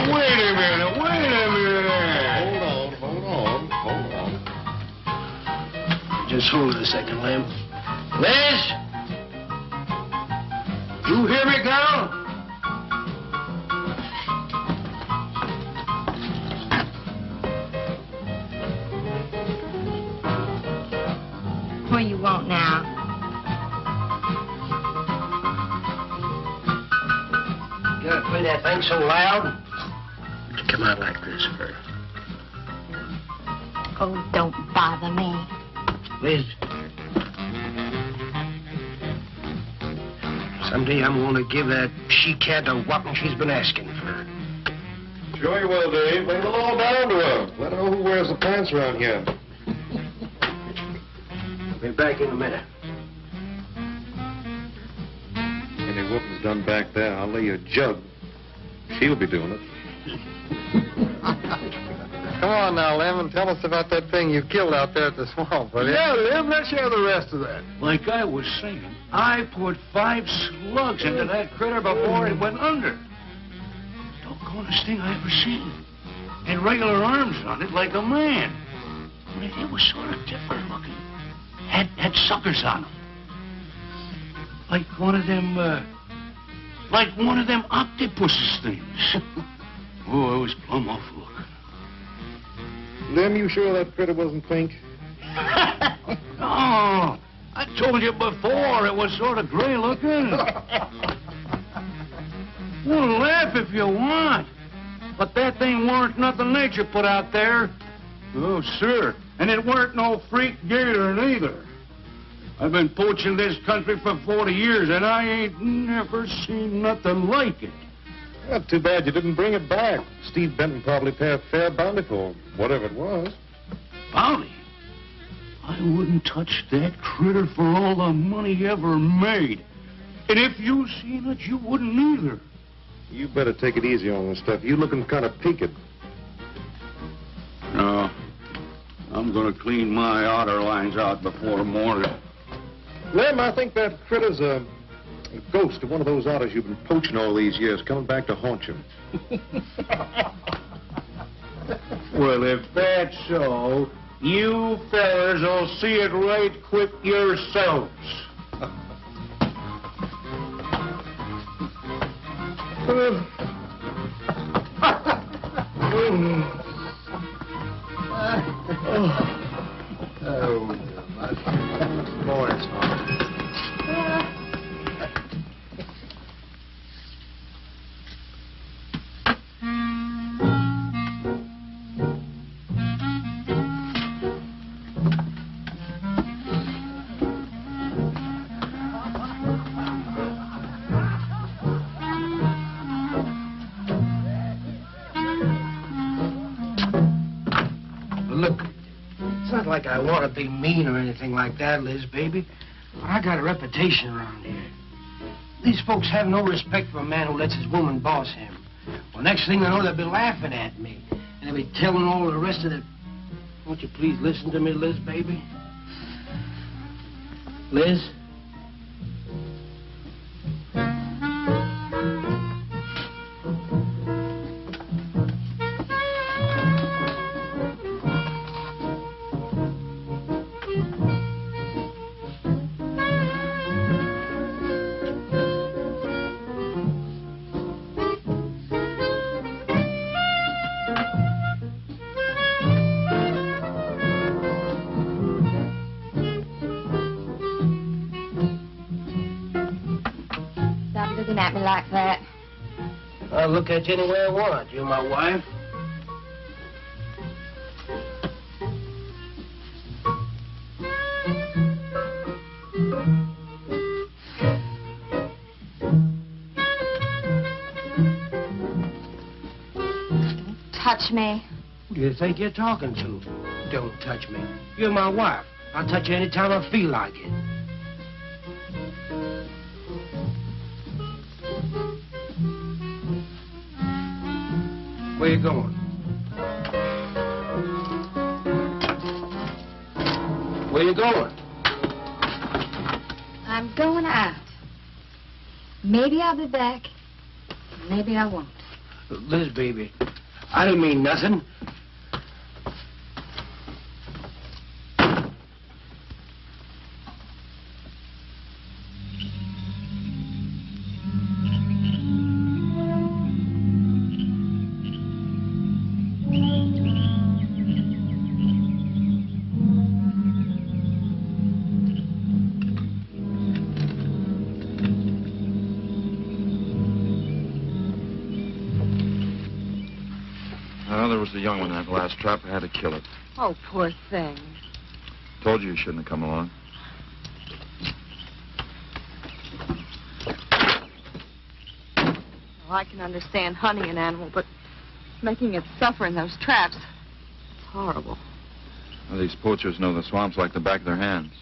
Wait a minute. Hold on. Just hold it a second, Lamb. Liz? You hear me, girl? What do you want now? You gotta play that thing so loud? To come out like this, Bert. Oh, don't bother me. Liz. Someday I'm gonna give that she-cat a whopping she's been asking for. Sure you will, Dave. Lay the law down to her. Let her know who wears the pants around here. Be back in a minute. Any whooping's done back there, I'll lay you a jug. She'll be doing it. Come on now, Lem, and tell us about that thing you killed out there at the swamp, will you? Yeah, Lim, let's hear the rest of that. Like I was saying, I put 5 slugs into that critter before it went under. Doggonest thing I ever seen. Had regular arms on it like a man. But it was sort of different looking. Had suckers on them. Like one of them octopus's things. Oh, it was plumb awful looking. Lem, you sure that critter wasn't pink? Oh, I told you before it was sort of gray looking. Well, laugh if you want. But that thing weren't nothing nature put out there. Oh, sir. And it weren't no freak gator neither. I've been poaching this country for 40 years, and I ain't never seen nothing like it. Well, too bad you didn't bring it back. Steve Benton probably paid a fair bounty for whatever it was. Bounty? I wouldn't touch that critter for all the money he ever made. And if you seen it, you wouldn't either. You better take it easy on this stuff. You looking kind of peaked. No. I'm gonna clean my outer lines out before morning. Lem, I think that critter's a ghost of one of those otters you've been poaching all these years, coming back to haunt you. Well, if that's so, you fellers will see it right quick yourselves. Boys. Look, it's not like I want to be mean or anything like that, Liz, baby. But I got a reputation around here. These folks have no respect for a man who lets his woman boss him. Well, next thing they know, they'll be laughing at me. And they'll be telling all the rest of the... Won't you please listen to me, Liz, baby? Liz? Looking at me like that. I'll look at you any way I want. You're my wife. Touch me. Who do you think you're talking to? Don't touch me. You're my wife. I'll touch you any time I feel like it. Where you going? Where you going? I'm going out. Maybe I'll be back. Maybe I won't. Liz, baby, I didn't mean nothing. There was the young one in that last trap. I had to kill it. Oh, poor thing. Told you shouldn't have come along. Well, I can understand hunting an animal, but making it suffer in those traps, it's horrible. Well, these poachers know the swamps like the back of their hands.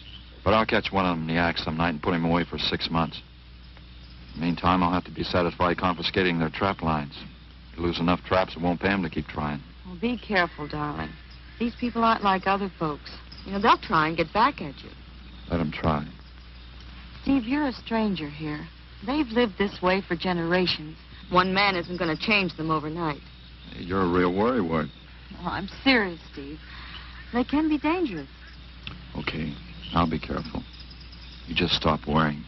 But I'll catch one of them in the act some night and put him away for 6 months. Meantime, I'll have to be satisfied confiscating their trap lines. You lose enough traps, it won't pay them to keep trying. Well, be careful, darling. These people aren't like other folks. You know, they'll try and get back at you. Let them try. Steve, you're a stranger here. They've lived this way for generations. One man isn't going to change them overnight. You're a real worrywart. Oh, I'm serious, Steve. They can be dangerous. Okay, I'll be careful. You just stop worrying.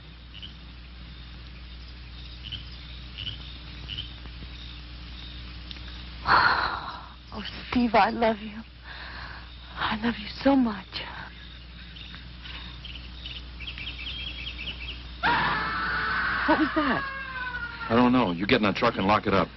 Oh, Steve, I love you. I love you so much. What was that? I don't know. You get in that truck and lock it up.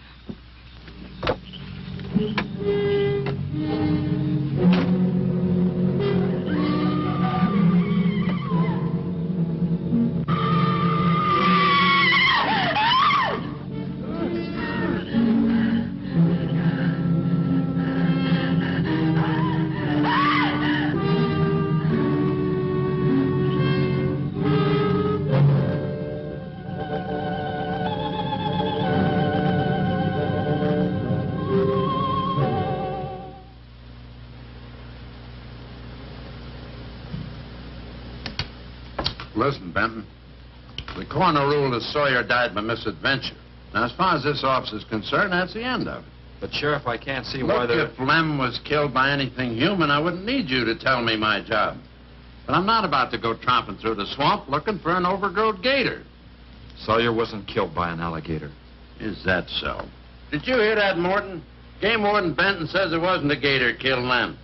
Listen, Benton. The coroner ruled that Sawyer died by misadventure. Now, as far as this officer's concerned, that's the end of it. But, Sheriff, I can't see why Look, they're... if Lem was killed by anything human, I wouldn't need you to tell me my job. But I'm not about to go tromping through the swamp looking for an overgrown gator. Sawyer wasn't killed by an alligator. Is that so? Did you hear that, Morton? Game Warden Benton says it wasn't a gator killed Lem.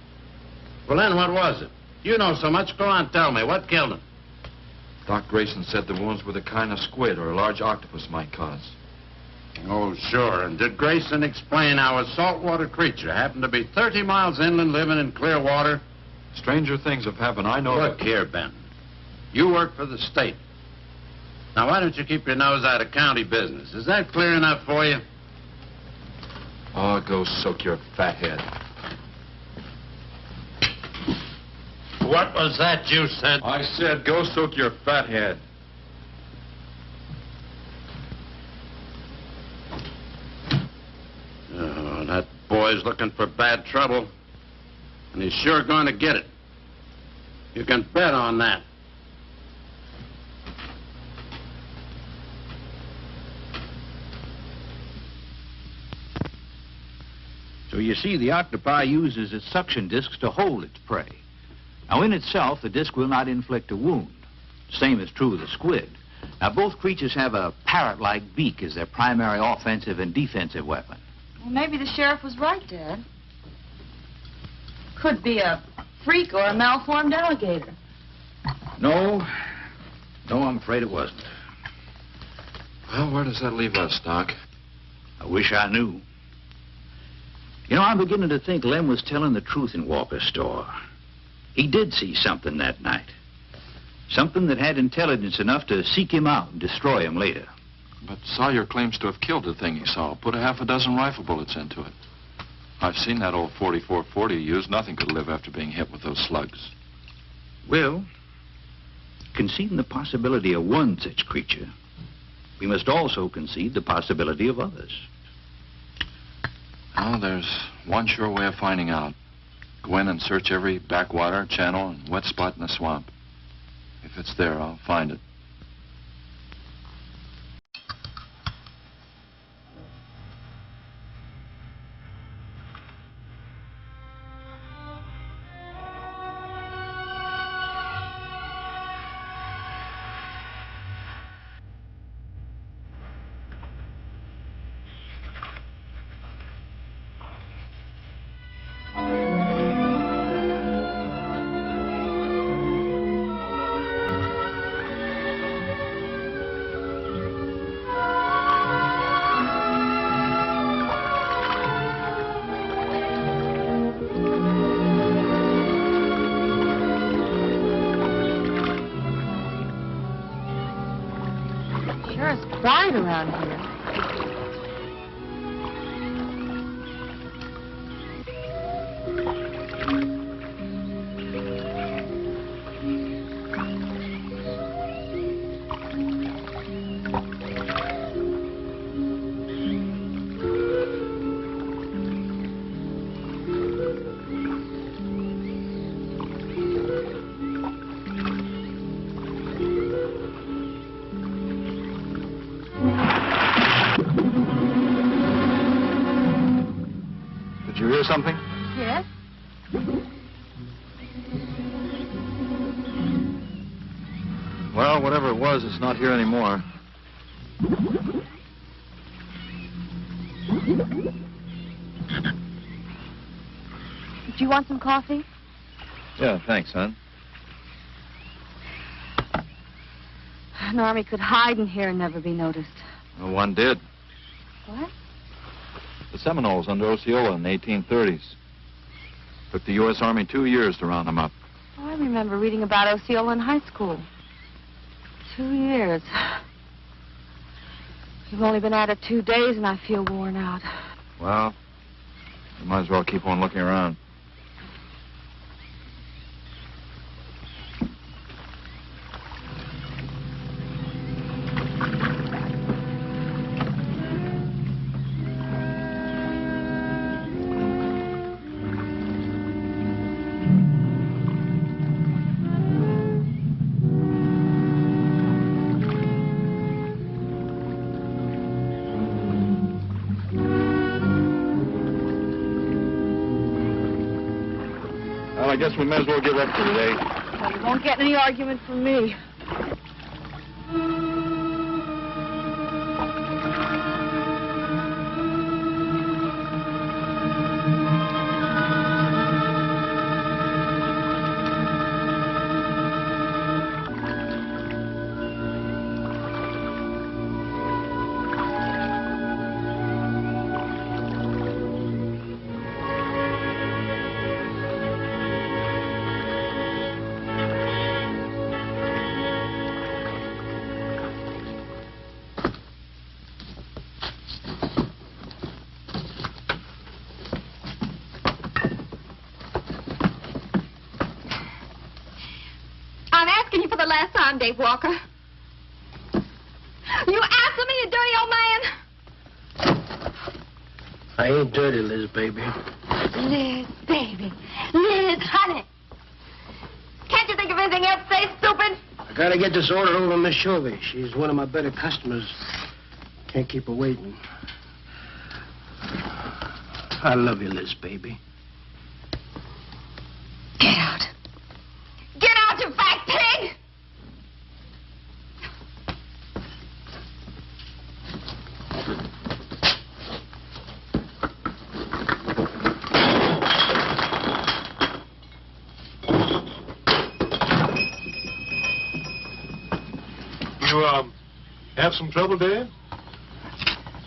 Well, then, what was it? You know so much. Go on, tell me. What killed him? Doc Grayson said the wounds were the kind of squid or a large octopus might cause. Oh, sure. And did Grayson explain how a saltwater creature happened to be 30 miles inland living in clear water? Stranger things have happened. I know... Look here, Benton. You work for the state. Now, why don't you keep your nose out of county business? Is that clear enough for you? Oh, go soak your fat head. What was that you said? I said go soak your fat head. Oh, that boy's looking for bad trouble. And he's sure going to get it. You can bet on that. So you see, the octopi uses its suction discs to hold its prey. Now, in itself, the disc will not inflict a wound. Same is true of the squid. Now, both creatures have a parrot-like beak as their primary offensive and defensive weapon. Well, maybe the sheriff was right, Dad. Could be a freak or a malformed alligator. No, I'm afraid it wasn't. Well, where does that leave us, Doc? I wish I knew. You know, I'm beginning to think Lem was telling the truth in Walker's store. He did see something that night. Something that had intelligence enough to seek him out and destroy him later. But Sawyer claims to have killed the thing he saw. Put a half a dozen rifle bullets into it. I've seen that old 44-40 used. Nothing could live after being hit with those slugs. Well, conceding the possibility of one such creature, we must also concede the possibility of others. Well, there's one sure way of finding out. Go in and search every backwater, channel, and wet spot in the swamp. If it's there, I'll find it. Sure is quiet around here. Did you hear something? Yes? Well, whatever it was, it's not here anymore. Do you want some coffee? Yeah, thanks, hon. An army could hide in here and never be noticed. Well, one did. What? The Seminoles under Osceola in the 1830s. Took the U.S. Army 2 years to round them up. Oh, I remember reading about Osceola in high school. 2 years. You've only been at it 2 days and I feel worn out. Well, you might as well keep on looking around. Well, I guess we may as well give up for today. Well, you won't get any argument from me. I'm asking you for the last time, Dave Walker. You answer me, you dirty old man. I ain't dirty, Liz, baby. Liz, baby. Liz, honey. Can't you think of anything else to say, stupid? I gotta get this order over to Miss Shovey. She's one of my better customers. Can't keep her waiting. I love you, Liz, baby. Get out. Get out, you fat pig! You, have some trouble, Dave?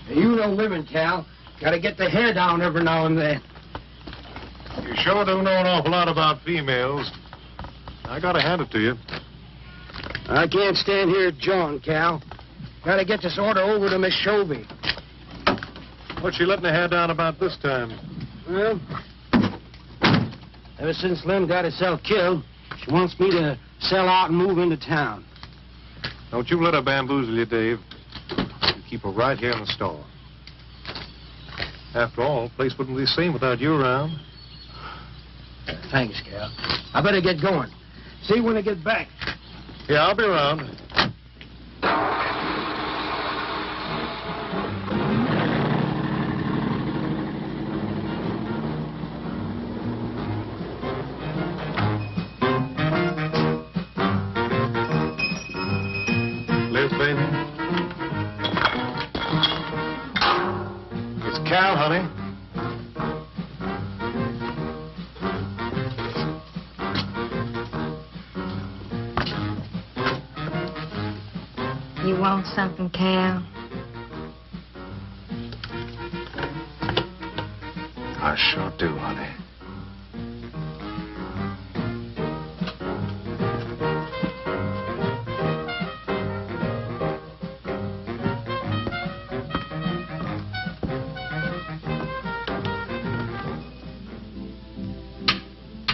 You know women, Cal. Gotta get the hair down every now and then. You sure do know an awful lot about females. I gotta hand it to you. I can't stand here jawing, Cal. Gotta get this order over to Miss Shovey. What's she letting her hair down about this time? Well, ever since Lem got herself killed, she wants me to sell out and move into town. Don't you let her bamboozle you, Dave. You keep her right here in the store. After all, the place wouldn't be the same without you around. Thanks, Cal. I better get going. See you when I get back. Yeah, I'll be around. Liz, baby. It's Cal, honey. You want something, Cal? I sure do, honey.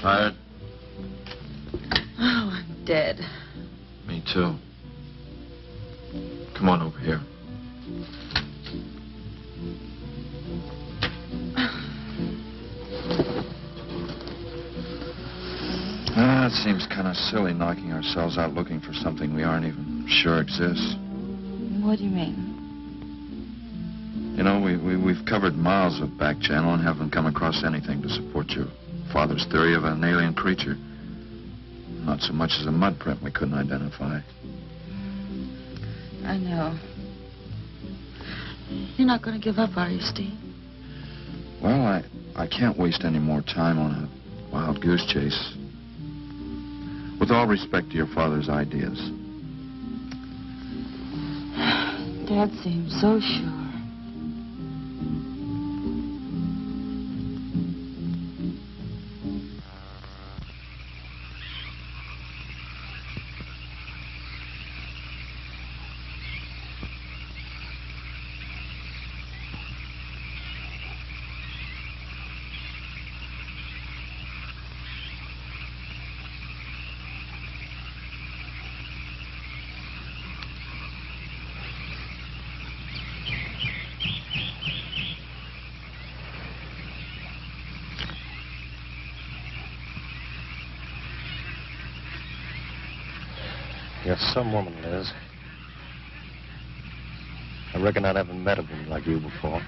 Tired? Oh, I'm dead. Me too. Come on over here. It seems kind of silly knocking ourselves out looking for something we aren't even sure exists. What do you mean? You know, we've covered miles of back channel and haven't come across anything to support your father's theory of an alien creature. Not so much as a mud print we couldn't identify. I know. You're not going to give up, are you, Steve? Well, I can't waste any more time on a wild goose chase. With all respect to your father's ideas. Dad seems so sure. You're some woman, Liz. I reckon I haven't met a woman like you before.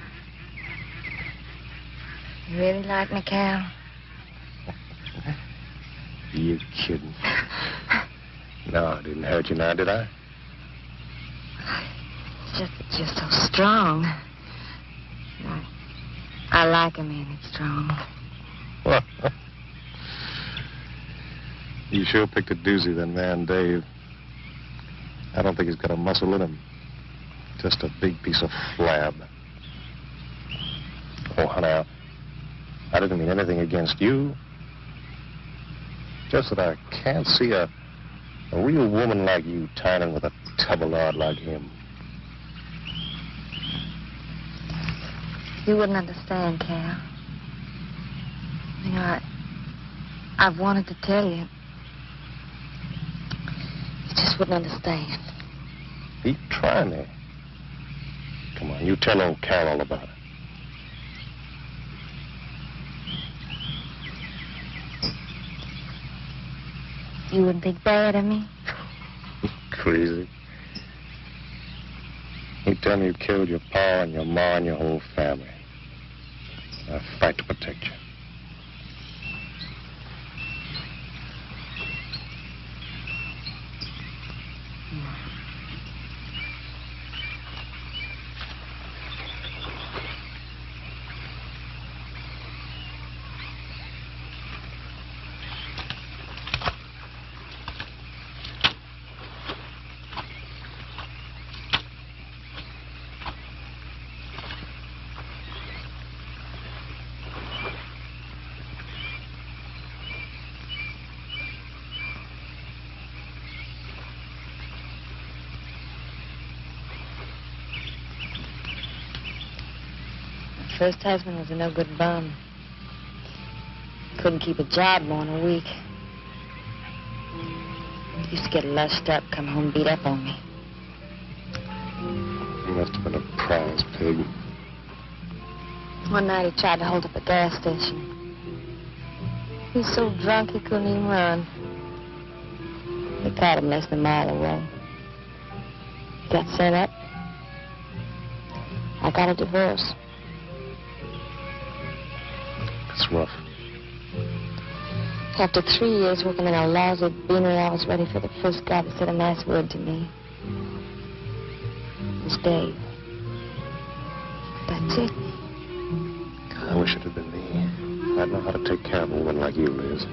You really like me, Cal? You kidding? No, I didn't hurt you now, did I? It's just that you're so strong. I like a man that's strong. You sure picked a doozy, then, man, Dave. I don't think he's got a muscle in him. Just a big piece of flab. Oh, honey, I didn't mean anything against you. Just that I can't see a real woman like you tying in with a tubby-lard like him. You wouldn't understand, Cal. You know, I've wanted to tell you. You just wouldn't understand. Keep trying me. Come on, you tell old Cal all about it. You wouldn't think bad of me? Crazy. You tell me you killed your pa and your ma and your whole family. I fight to protect you. First husband was a no-good bum. Couldn't keep a job more than a week. Used to get lushed up, come home and beat up on me. You must have been a prize pig. One night he tried to hold up a gas station. He was so drunk he couldn't even run. They caught him less than a mile away. He got sent up. I got a divorce. It's rough. After 3 years working in a lousy beanery, I was ready for the first guy that said a nice word to me. It was Dave. That's it. I wish it had been me. I'd know how to take care of a woman like you, Liz.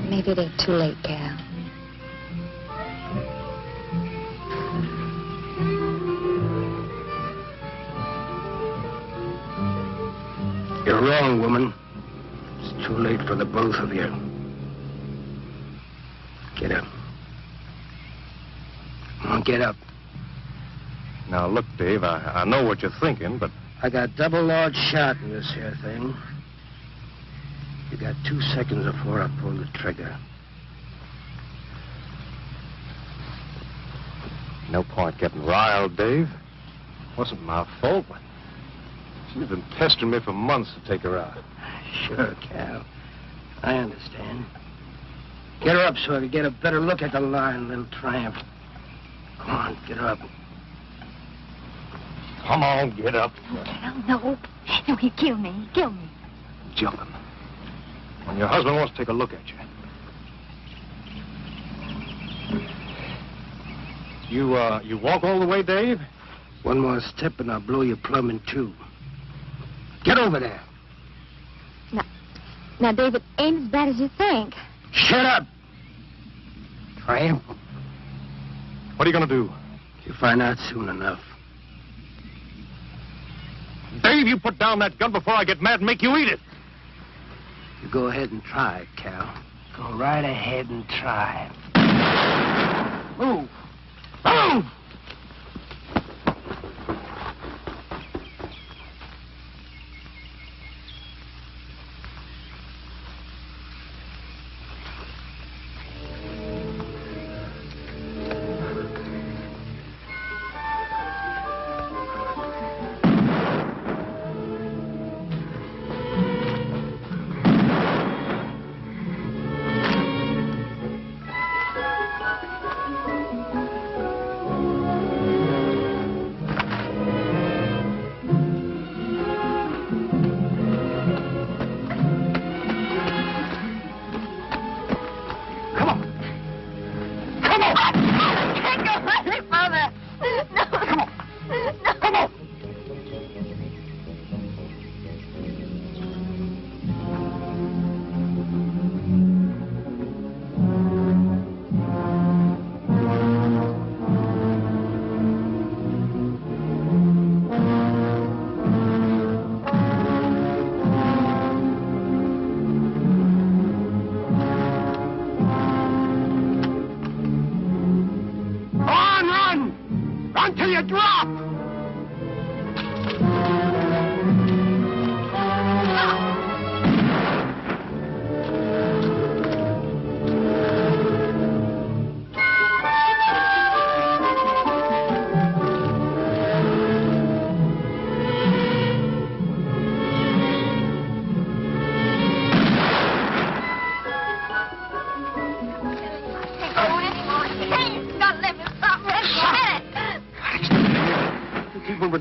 Maybe it ain't too late, Cal. You're wrong, woman. It's too late for the both of you. Get up. Come on, get up. Now, look, Dave, I know what you're thinking, but... I got double large shot in this here thing. You got 2 seconds before I pull the trigger. No point getting riled, Dave. Wasn't my fault, but she's been pestering me for months to take her out. Sure, Cal. I understand. Get her up so I can get a better look at the line, little tramp. Come on, get her up. Come on, get up. Oh, Cal, no. No, he'd kill me. He'd kill me. Jumping. When your husband wants to take a look at you. You walk all the way, Dave? One more step and I'll blow you plumb in two. Get over there. Now, David, ain't as bad as you think. Shut up! Tramp. What are you going to do? You'll find out soon enough. Dave, you put down that gun before I get mad and make you eat it. You go ahead and try it, Cal. Go right ahead and try it. Move! Move!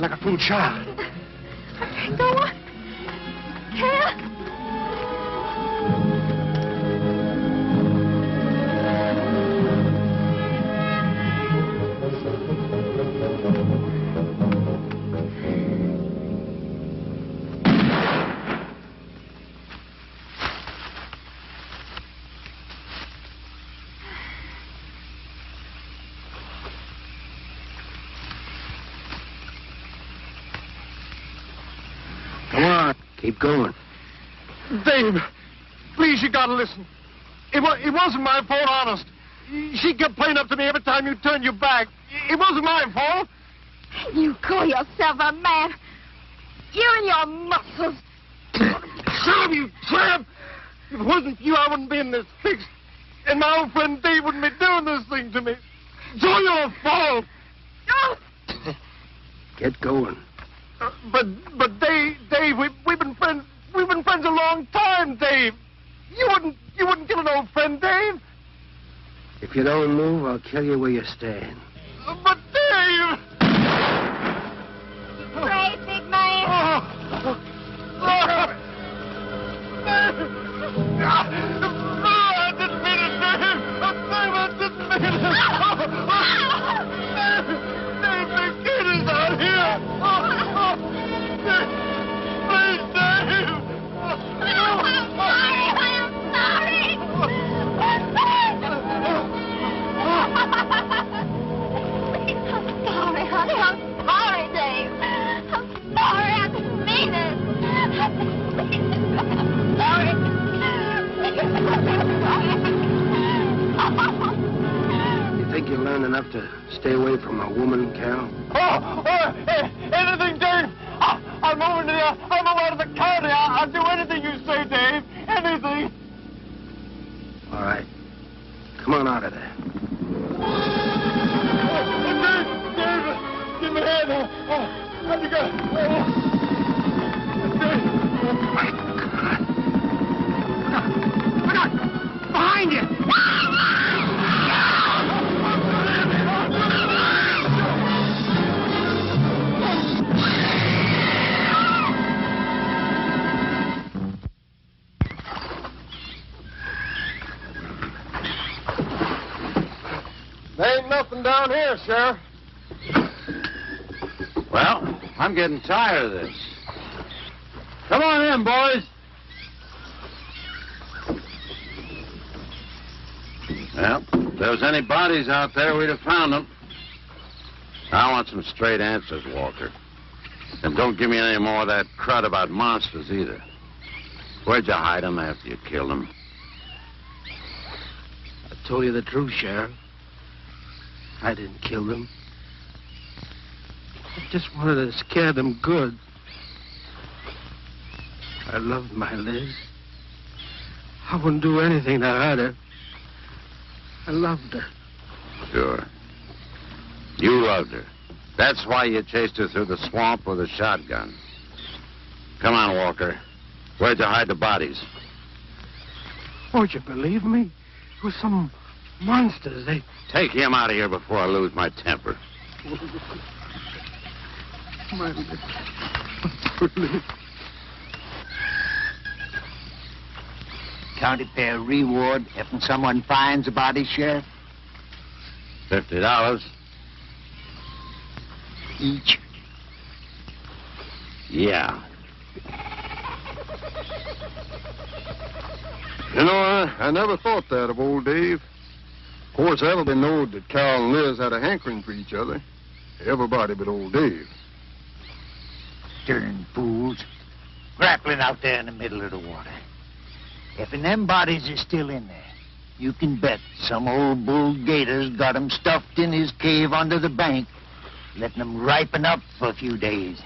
Like a fool child. Go on. Cal. Keep going. Dave, please, you gotta listen. It wasn't my fault, honest. She kept playing up to me every time you turned your back. It wasn't my fault. You call yourself a man. You and your muscles. Shut up, you tramp! If it wasn't for you, I wouldn't be in this fix. And my old friend Dave wouldn't be doing this thing to me. It's all your fault. Get going. But Dave, we've been friends. We've been friends a long time, Dave. You wouldn't kill an old friend, Dave. If you don't move, I'll kill you where you stand. But Dave! Brave, big man. I didn't mean it, Dave. I didn't mean it. Dave, the kid is out here. Please, Dave. I'm sorry. I'm sorry, honey. I'm sorry, Dave. I'm sorry. I didn't mean it. I'm sorry. You think you learned enough to stay away from a woman, Cal? Anything, Dave. I'm moving to the other side of the county. I'll do anything you say, Dave. anything. All right. Come on out of there. Dave, give me a hand. Let me go. My God. Look out! Behind you! There ain't nothing down here, Sheriff. Well, I'm getting tired of this. Come on in, boys. Well, if there was any bodies out there, we'd have found them. I want some straight answers, Walker. And don't give me any more of that crud about monsters, either. Where'd you hide them after you killed them? I told you the truth, Sheriff. I didn't kill them. I just wanted to scare them good. I loved my Liz. I wouldn't do anything to hurt her. I loved her. Sure. You loved her. That's why you chased her through the swamp with a shotgun. Come on, Walker. Where'd you hide the bodies? Won't you believe me? It was some monsters. They... Take him out of here before I lose my temper. My Liz. County pay a reward if someone finds a body, Sheriff? $50. Each? Yeah. You know, I never thought that of old Dave. Of course, everybody knowed that Carl and Liz had a hankering for each other. Everybody but old Dave. Darn fools. Grappling out there in the middle of the water. If them bodies are still in there, you can bet some old bull gator's got 'em stuffed in his cave under the bank, letting 'em ripen up for a few days.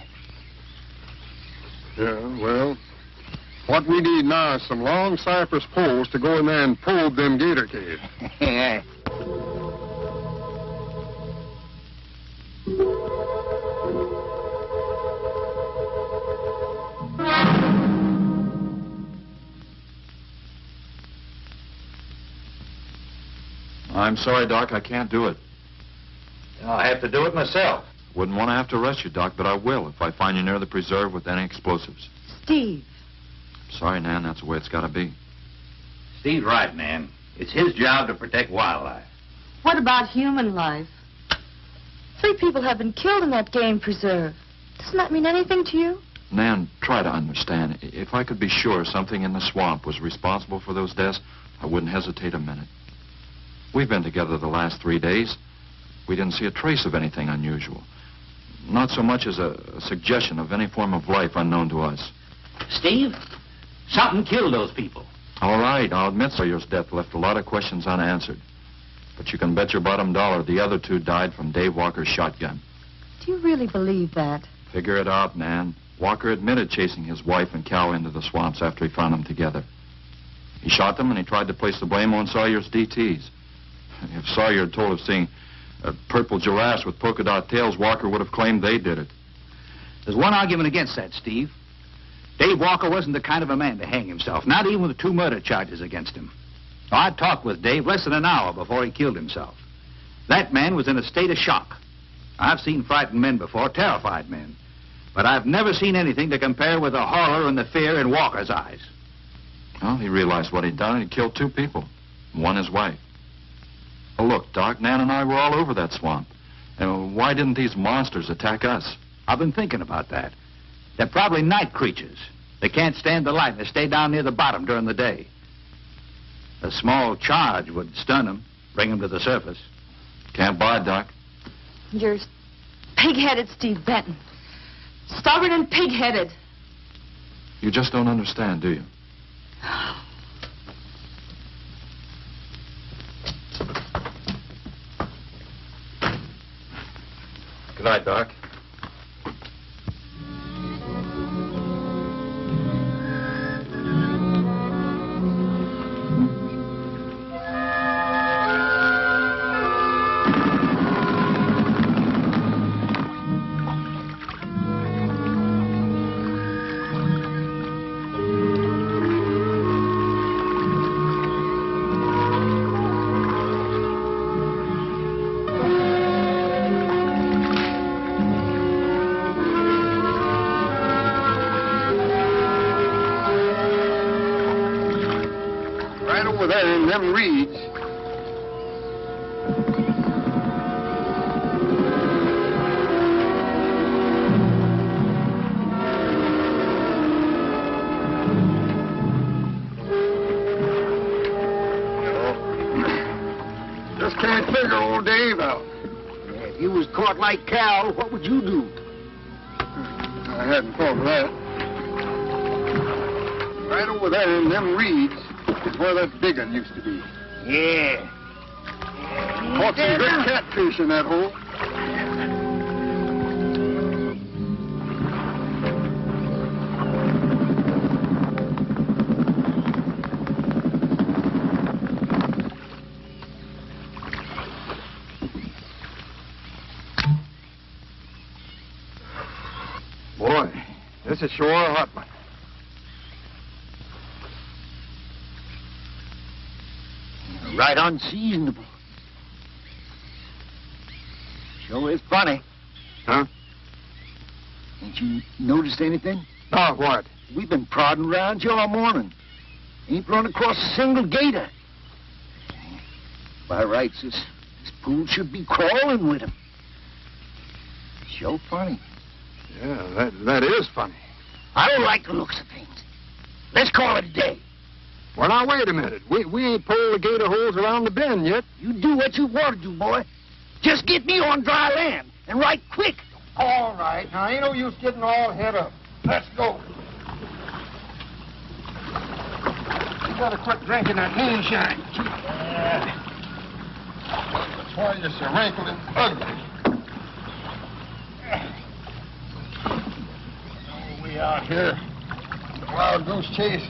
Yeah, well, what we need now is some long cypress poles to go in there and probe them gator caves. I'm sorry, Doc, I can't do it. I'll have to do it myself. Wouldn't want to have to arrest you, Doc, but I will if I find you near the preserve with any explosives. Steve. Sorry, Nan, that's the way it's got to be. Steve's right, man. It's his job to protect wildlife. What about human life? 3 people have been killed in that game preserve. Doesn't that mean anything to you? Nan, try to understand. If I could be sure something in the swamp was responsible for those deaths, I wouldn't hesitate a minute. We've been together the last 3 days. We didn't see a trace of anything unusual. Not so much as a suggestion of any form of life unknown to us. Steve, something killed those people. All right, I'll admit Sawyer's death left a lot of questions unanswered. But you can bet your bottom dollar the other 2 died from Dave Walker's shotgun. Do you really believe that? Figure it out, Nan. Walker admitted chasing his wife and cow into the swamps after he found them together. He shot them and he tried to place the blame on Sawyer's DTs. If Sawyer had told of seeing purple giraffes with polka dot tails, Walker would have claimed they did it. There's one argument against that, Steve. Dave Walker wasn't the kind of a man to hang himself, not even with 2 murder charges against him. I talked with Dave less than an hour before he killed himself. That man was in a state of shock. I've seen frightened men before, terrified men. But I've never seen anything to compare with the horror and the fear in Walker's eyes. Well, he realized what he'd done and he killed 2 people. One his wife. Well, look, Doc, Nan and I were all over that swamp. And why didn't these monsters attack us? I've been thinking about that. They're probably night creatures. They can't stand the light and they stay down near the bottom during the day. A small charge would stun them, bring them to the surface. Can't buy it, Doc. You're pig-headed, Steve Benton. Stubborn and pig-headed. You just don't understand, do you? Good night, Doc. there in them reeds. Just can't figure old Dave out. If you was caught like Cal, what would you do? I hadn't thought of that. Right over there in them reeds is where that big one used to be. Yeah. Caught some good catfish in that hole. Boy, this is sure a hot one. Right unseasonable. Sure is funny. Huh? Ain't you noticed anything? Oh, what? We've been prodding around you all morning. Ain't run across a single gator. By rights, this pool should be crawling with him. Sure funny. Yeah, that is funny. I don't like the looks of things. Let's call it a day. Well, now, wait a minute. We ain't pulled the gator holes around the bend yet. You do what you want to do, boy. Just get me on dry land, and right quick. All right. Now, ain't no use getting all head up. Let's go. You better quit drinking that moonshine. That's why you're so wrinkled and ugly. Oh, we out here. Wild goose chase.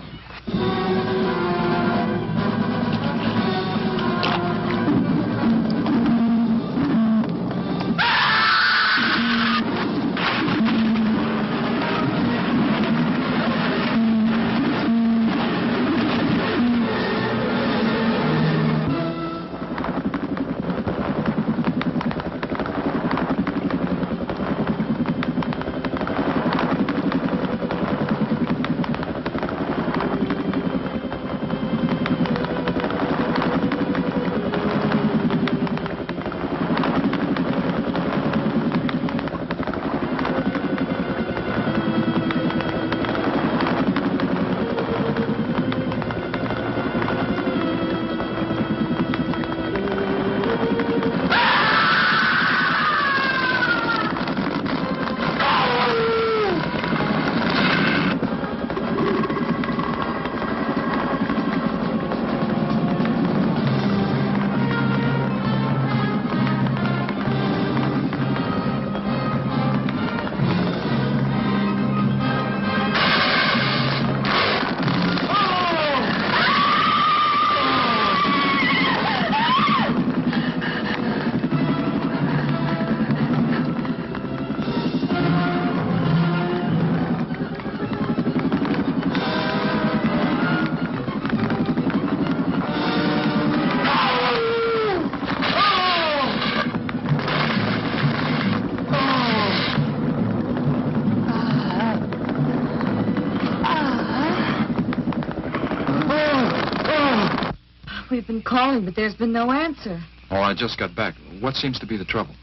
We've been calling, but there's been no answer. Oh, I just got back. What seems to be the trouble?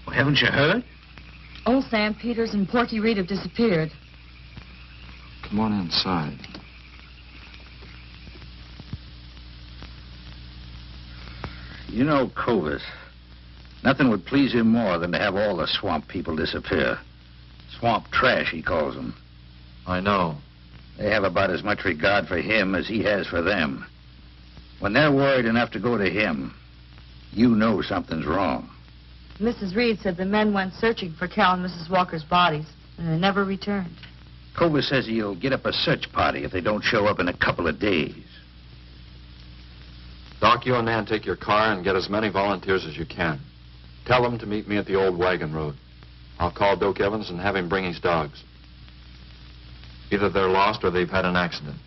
Well, haven't you heard? Old Sam Peters and Porky Reed have disappeared. Come on inside. You know, Clovis, nothing would please him more than to have all the swamp people disappear. Swamp trash, he calls them. I know. They have about as much regard for him as he has for them. When they're worried enough to go to him, you know something's wrong. Mrs. Reed said the men went searching for Cal and Mrs. Walker's bodies, and they never returned. Clovis says he'll get up a search party if they don't show up in a couple of days. Doc, you and Nan take your car and get as many volunteers as you can. Tell them to meet me at the old wagon road. I'll call Doak Evans and have him bring his dogs. Either they're lost or they've had an accident.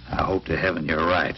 I hope to heaven you're right.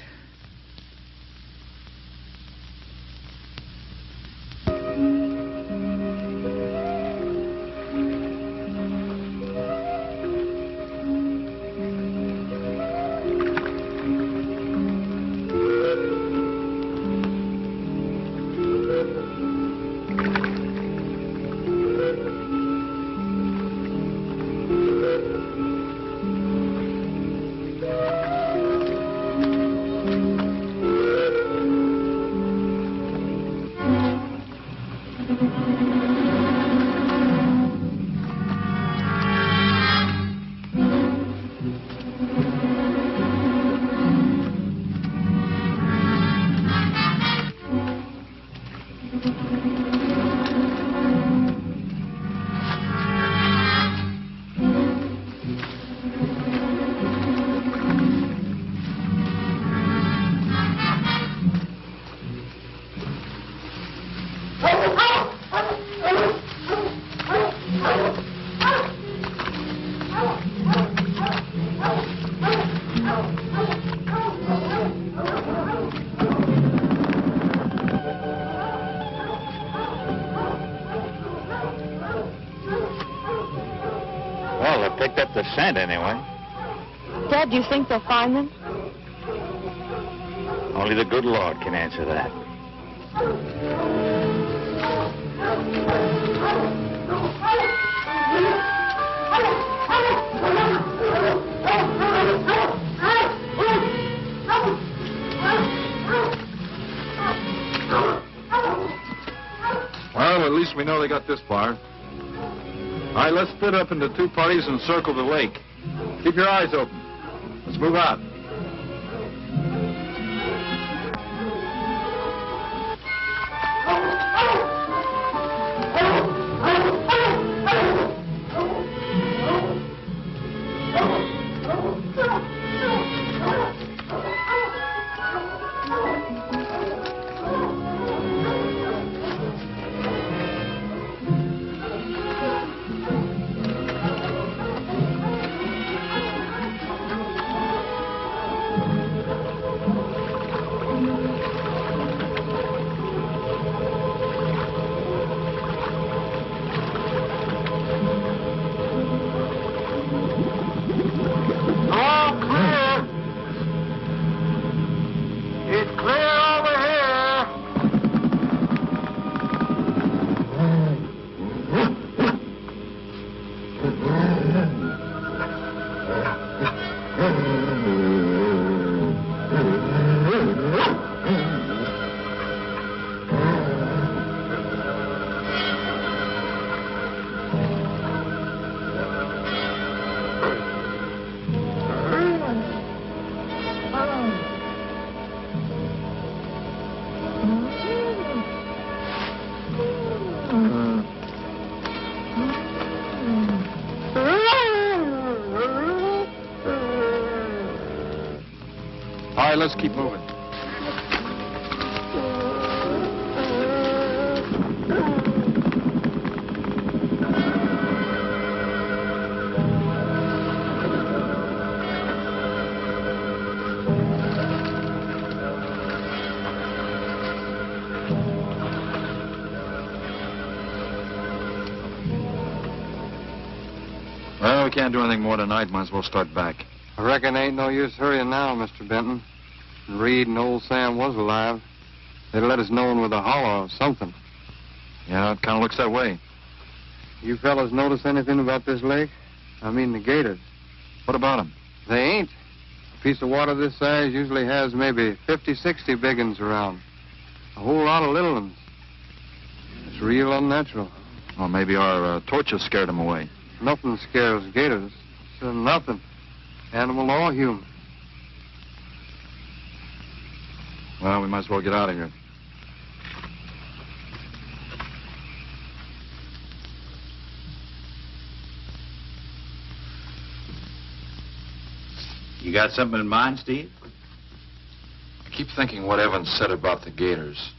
picked up the scent anyway. Dad, do you think they'll find them? Only the good Lord can answer that. Well, at least we know they got this far. All right, let's split up into two parties and circle the lake. Keep your eyes open. Let's move on. All right, let's keep moving. Well, we can't do anything more tonight. Might as well start back. I reckon ain't no use hurrying now, Mr. Benton. Reed and old Sam was alive. They'd let us know with a holler or something. Yeah, it kind of looks that way. You fellas notice anything about this lake? I mean the gators. What about them? They ain't. A piece of water this size usually has maybe 50, 60 big uns around. A whole lot of little ones. It's real unnatural. Well, maybe our torches scared them away. Nothing scares gators. Nothing. Animal or human. Well, we might as well get out of here. You got something in mind, Steve? I keep thinking what Evans said about the gators.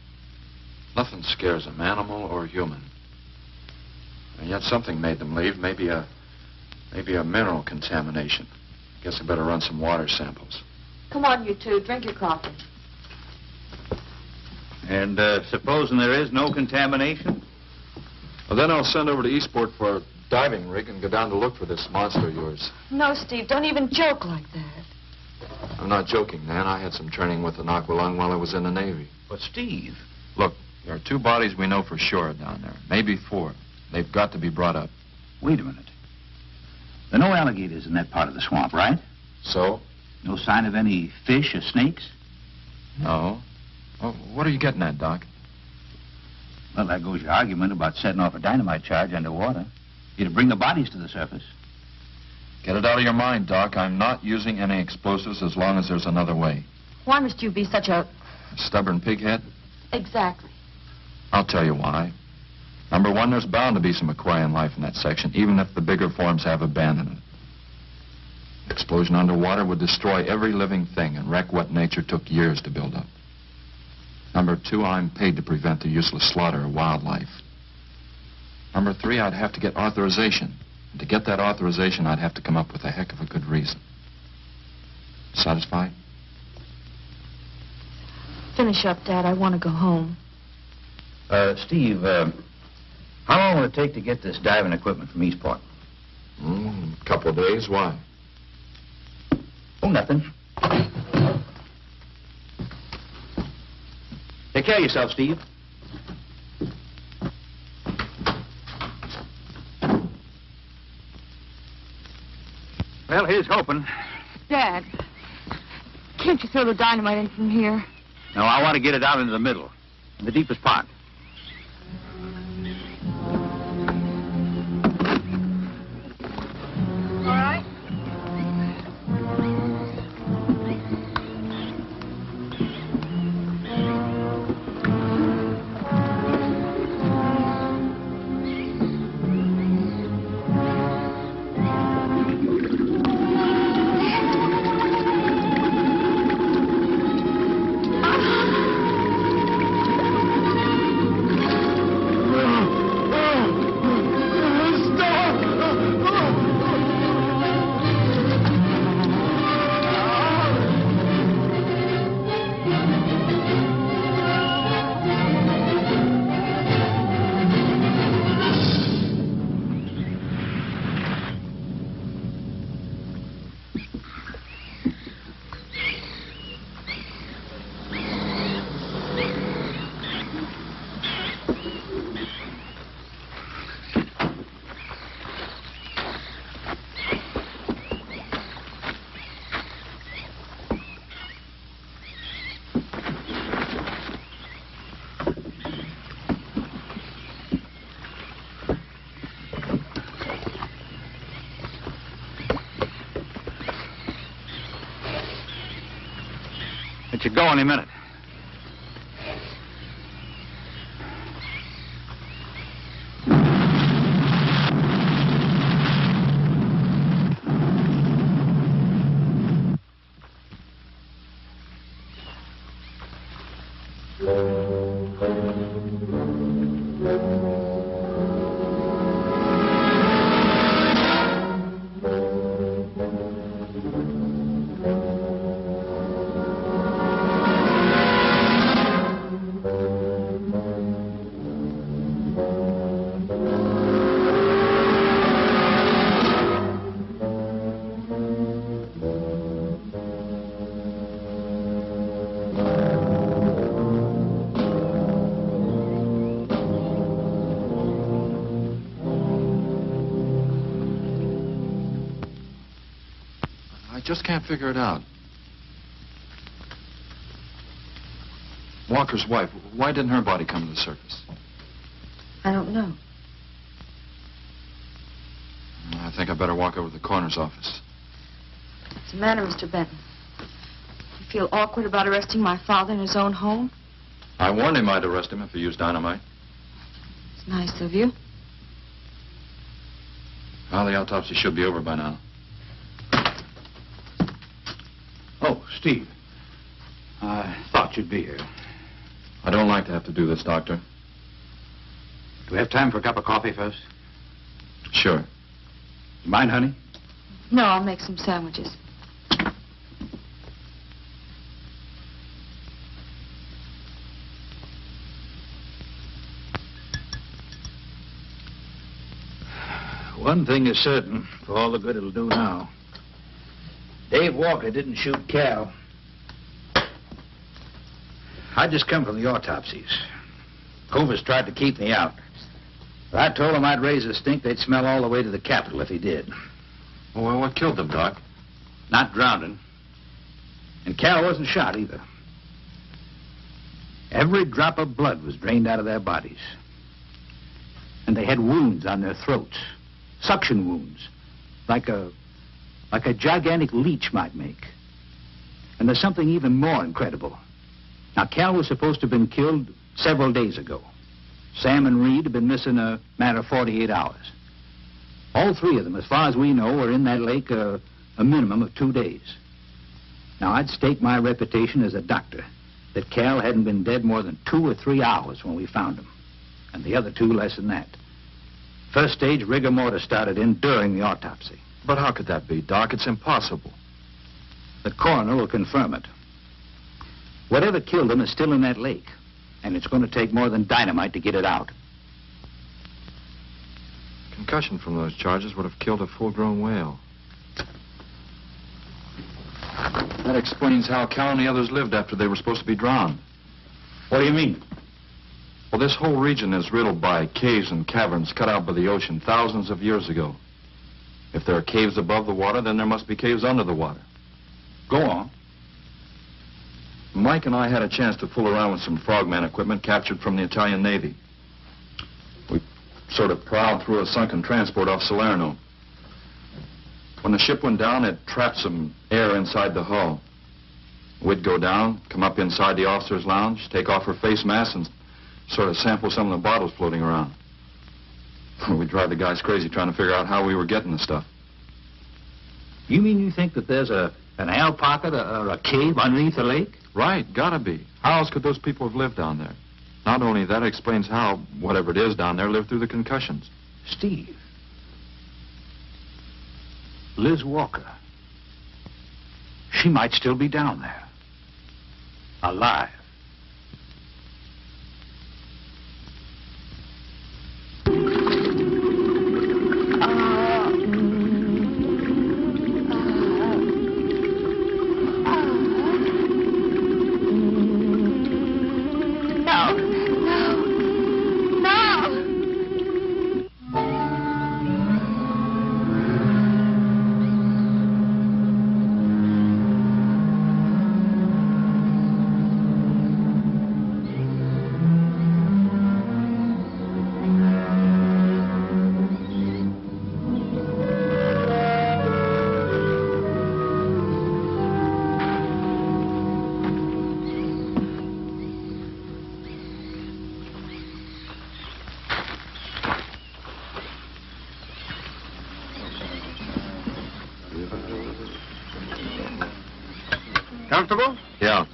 Nothing scares them, animal or human. And yet something made them leave. Maybe a mineral contamination. Guess I better run some water samples. Come on, you two. Drink your coffee. And supposing there is no contamination? Well, then I'll send over to Eastport for a diving rig and go down to look for this monster of yours. No, Steve, don't even joke like that. I'm not joking, Nan. I had some training with an aqualung while I was in the Navy. But, Steve... Look, there are 2 bodies we know for sure down there. Maybe 4. They've got to be brought up. Wait a minute. There are no alligators in that part of the swamp, right? So? No sign of any fish or snakes? No. Well, what are you getting at, Doc? Well, there goes your argument about setting off a dynamite charge underwater. You'd bring the bodies to the surface. Get it out of your mind, Doc. I'm not using any explosives as long as there's another way. Why must you be such a... Stubborn pighead? Exactly. I'll tell you why. Number 1, there's bound to be some aquarian life in that section, even if the bigger forms have abandoned it. Explosion underwater would destroy every living thing and wreck what nature took years to build up. Number 2, I'm paid to prevent the useless slaughter of wildlife. Number 3, I'd have to get authorization. And to get that authorization, I'd have to come up with a heck of a good reason. Satisfied? Finish up, Dad. I want to go home. Steve, how long will it take to get this diving equipment from Eastport? A couple of days. Why? Oh, nothing. Take care of yourself, Steve. Well, here's hoping. Dad, can't you throw the dynamite in from here? No, I want to get it out into the middle, in the deepest part. All right. Let you go any minute. I just can't figure it out. Walker's wife, why didn't her body come to the surface? I don't know. I think I better walk over to the coroner's office. What's the matter, Mr. Benton? You feel awkward about arresting my father in his own home? I warned him I'd arrest him if he used dynamite. It's nice of you. Well, the autopsy should be over by now. Oh, Steve. I thought you'd be here. I don't like to have to do this, Doctor. Do we have time for a cup of coffee first? Sure. You mind, honey? No, I'll make some sandwiches. One thing is certain, for all the good it'll do now. Dave Walker didn't shoot Cal. I just come from the autopsies. Covers tried to keep me out. But I told him I'd raise a stink they'd smell all the way to the Capitol if he did. Well, what killed them, Doc? Not drowning. And Cal wasn't shot either. Every drop of blood was drained out of their bodies. And they had wounds on their throats. Suction wounds. Like a gigantic leech might make. And there's something even more incredible. Now, Cal was supposed to have been killed several days ago. Sam and Reed have been missing a matter of 48 hours. All three of them, as far as we know, were in that lake a minimum of 2 days. Now, I'd stake my reputation as a doctor that Cal hadn't been dead more than 2 or 3 hours when we found him. And the other 2 less than that. First stage rigor mortis started in during the autopsy. But how could that be, Doc? It's impossible. The coroner will confirm it. Whatever killed him is still in that lake. And it's going to take more than dynamite to get it out. concussion from those charges would have killed a full-grown whale. That explains how Cal and the others lived after they were supposed to be drowned. What do you mean? Well, this whole region is riddled by caves and caverns cut out by the ocean thousands of years ago. If there are caves above the water, then there must be caves under the water. Go on. Mike and I had a chance to fool around with some frogman equipment captured from the Italian Navy. We sort of prowled through a sunken transport off Salerno. When the ship went down, it trapped some air inside the hull. We'd go down, come up inside the officer's lounge, take off her face mask, and sort of sample some of the bottles floating around. We'd drive the guys crazy trying to figure out how we were getting the stuff. You mean you think that there's an air pocket or a cave underneath the lake? Right, gotta be. How else could those people have lived down there? Not only that, it explains how, whatever it is down there, lived through the concussions. Steve. Liz Walker. She might still be down there. Alive. Comfortable? Yeah.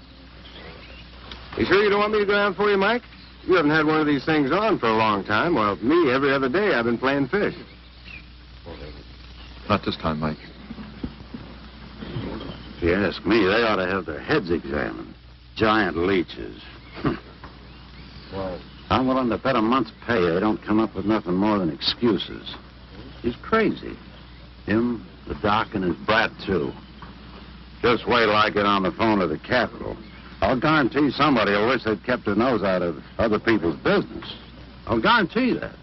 You sure you don't want me to go down for you, Mike? You haven't had one of these things on for a long time. Well, me, every other day I've been playing fish. Not this time, Mike. If you ask me, they ought to have their heads examined. Giant leeches. Well, I'm willing to bet a month's pay they don't come up with nothing more than excuses. He's crazy. Him, the doc, and his brat, too. Just wait till I get on the phone to the Capitol. I'll guarantee somebody will wish they'd kept their nose out of other people's business. I'll guarantee that.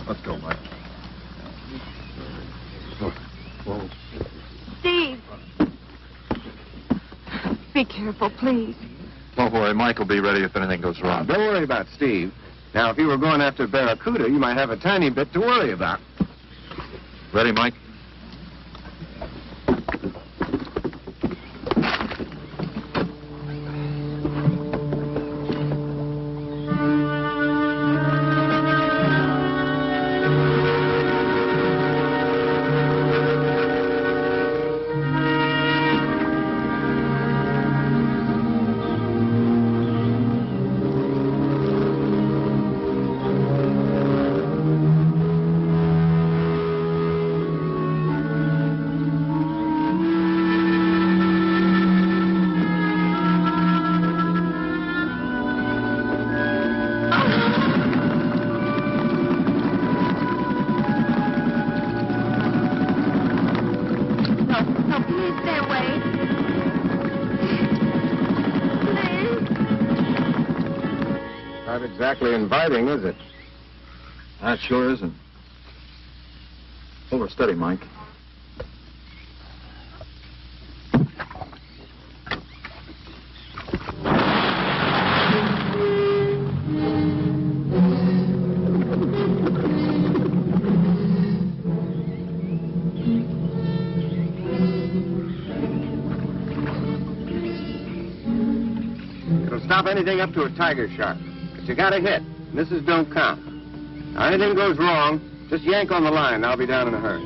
Let's go, Mike. Steve. Be careful, please. Don't worry, Mike will be ready if anything goes wrong. Don't worry about Steve. Now, if you were going after Barracuda, you might have a tiny bit to worry about. Ready, Mike? Not exactly inviting, is it? That sure isn't. Hold her steady, Mike. It'll stop anything up to a tiger shark. But you got to hit. Misses don't count. Now, anything goes wrong, just yank on the line. I'll be down in a hurry.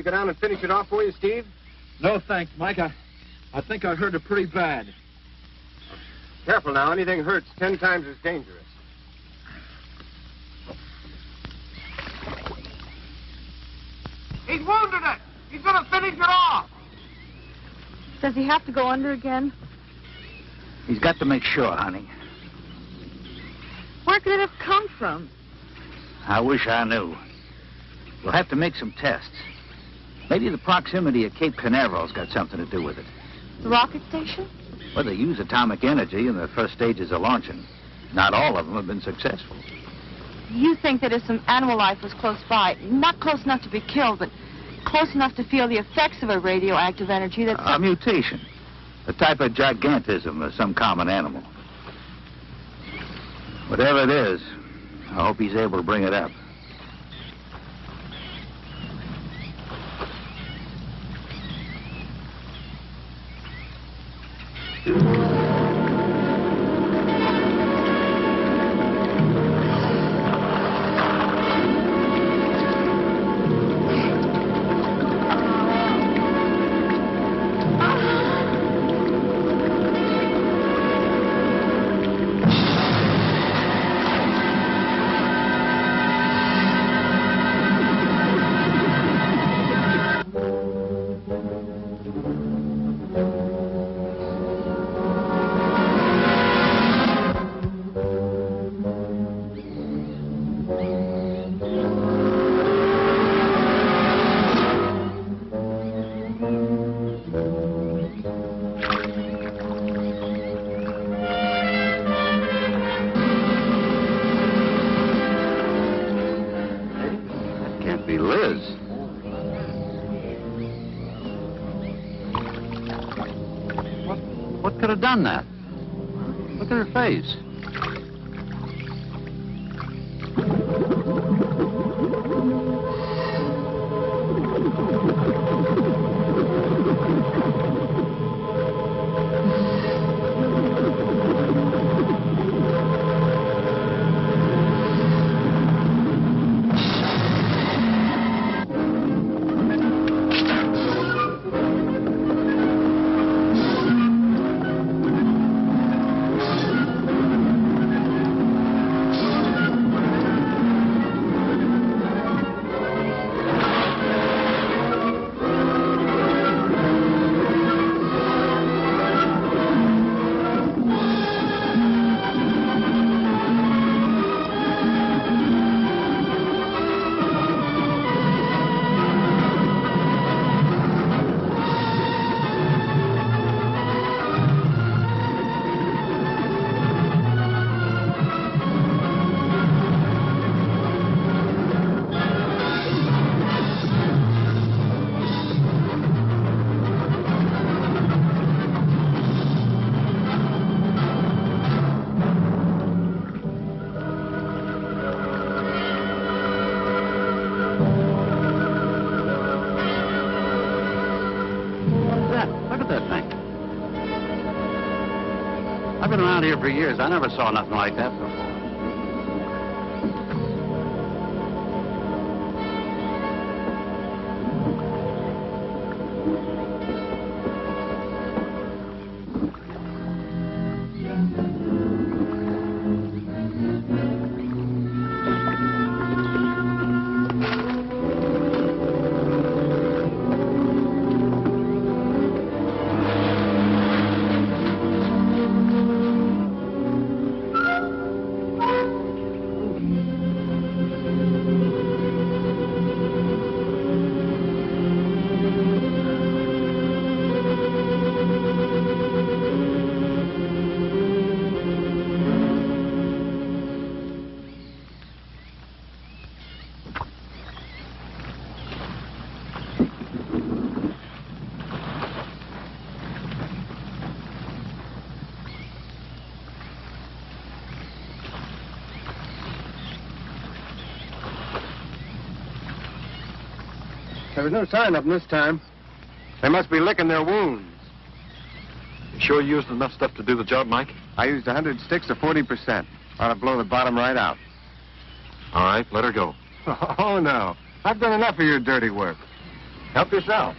go down and finish it off for you, Steve? No, thanks, Mike. I think I hurt it pretty bad. Careful now. Anything hurts 10 times as dangerous. He's wounded it. He's going to finish it off. Does he have to go under again? He's got to make sure, honey. Where could it have come from? I wish I knew. We'll have to make some tests. Maybe the proximity of Cape Canaveral's got something to do with it. The rocket station? Well, they use atomic energy in the first stages of launching. Not all of them have been successful. You think that if some animal life was close by, not close enough to be killed, but close enough to feel the effects of a radioactive energy that... A mutation. A type of gigantism of some common animal. Whatever it is, I hope he's able to bring it up. What could have done that? Look at her face. I've been around here for years. I never saw nothing like that before. There was no sign of them this time. They must be licking their wounds. You sure you used enough stuff to do the job, Mike? I used 100 sticks of 40%. Ought to blow the bottom right out. All right, let her go. Oh, no. I've done enough of your dirty work. Help yourself.